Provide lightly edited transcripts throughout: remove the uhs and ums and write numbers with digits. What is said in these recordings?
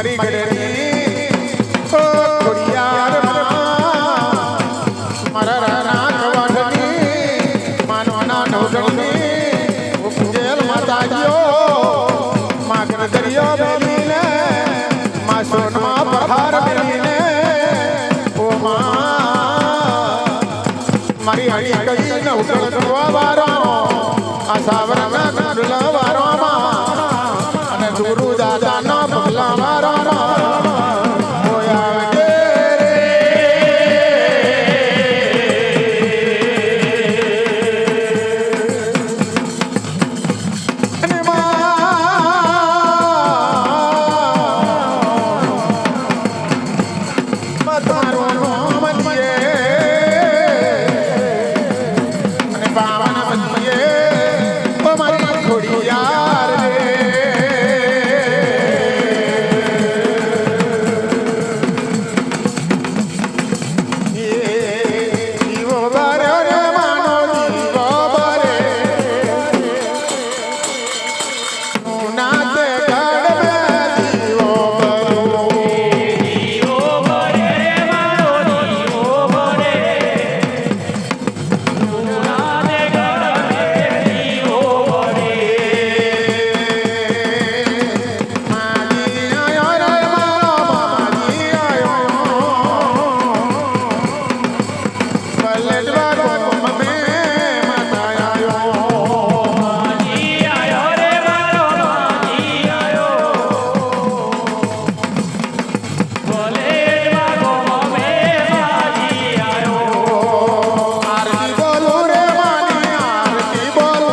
મારી ગડરી ઓ ખોડિયાર મારા રાના કવાડની માનવાના નવગણની ઉપજેલ માતાજીઓ માગર દરિયો બેલીને મા સોનમાં પહાર બેલીને ઓ મારી હણી કઈ ન ઉકળવા વારો આ સાવરના કંડલા વારોમાં અને ગુરુ દાદાના પગલા વારોમાં હોયા રે અને મારો નામ દિયે અને પાવન બનીએ ઓ મારી ખોડિયાર રે જીવો બારે રે માનો જીવો બારે નાતે ગડવે જીવો બરો જીવો બરે મારો જીવો બરે નાતે ગડવે જીવો બરે માજી આયો રે મારો માજી આયો બલડવા ગોમે માતા આયો માજી આયો રે મારો માજી આયો ભલે મારો મે માજી આયો આરતી બોલો રે માની આરતી બોલો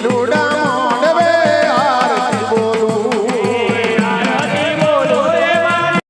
લુડા મોડવે આરતી બોલો આરતી બોલો રે મારી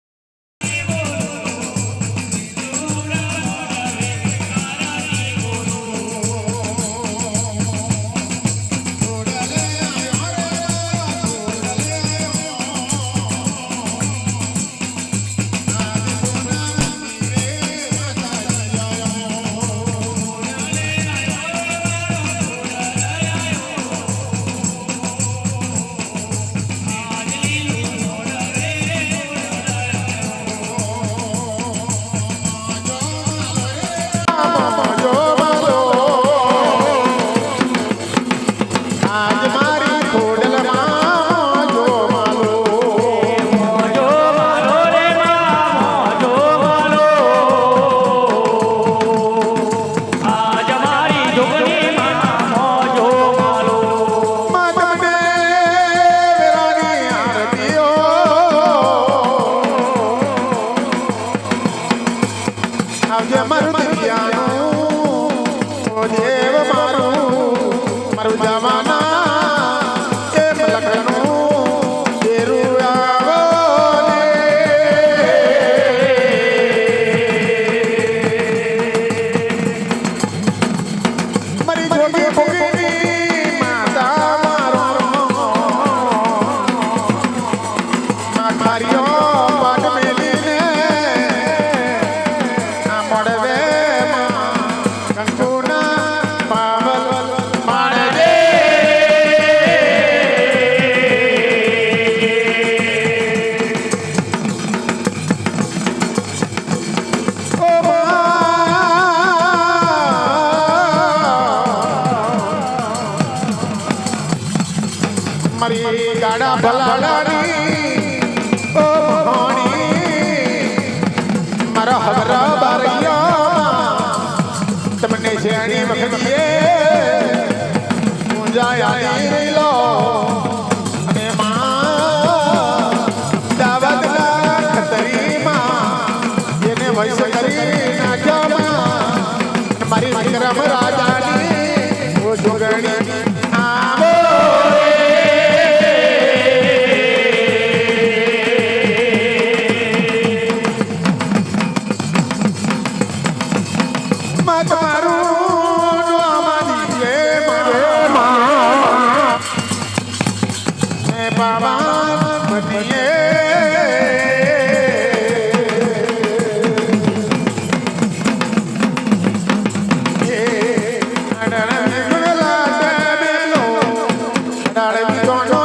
જો બોલો આજ મારી ખોડલમાં જો માલો મોજો મારો રે મોજો મારો આજ મારી જોગની માં મોજો મારો માતમને વેરાની આરતીઓ આવજે મારું દિવ્યાનું ઓ દેવ મારું જવાના એમ લખનું તેરું આવો મારી જોગી ભોગીની માતા મારીઓ પાટ મેલીને આ મોડવે કંકુના પાવલ માણજે ઓ મારી ગાડા ભલાડાની ઓ ભણી મારા હબરા બારિયા તમને શેણી વખડીએ મુંજાયા આવી લો અને દાવતના ખતરીમાં એને વૈસ કરી નાખ્યા મારી વિક્રમ રાજાની ઓ જોગણી આવો તમારું આમાં દીવે મારે બાબા બનીએ અડળ ગુણલા બેલો અડળ વિગોનો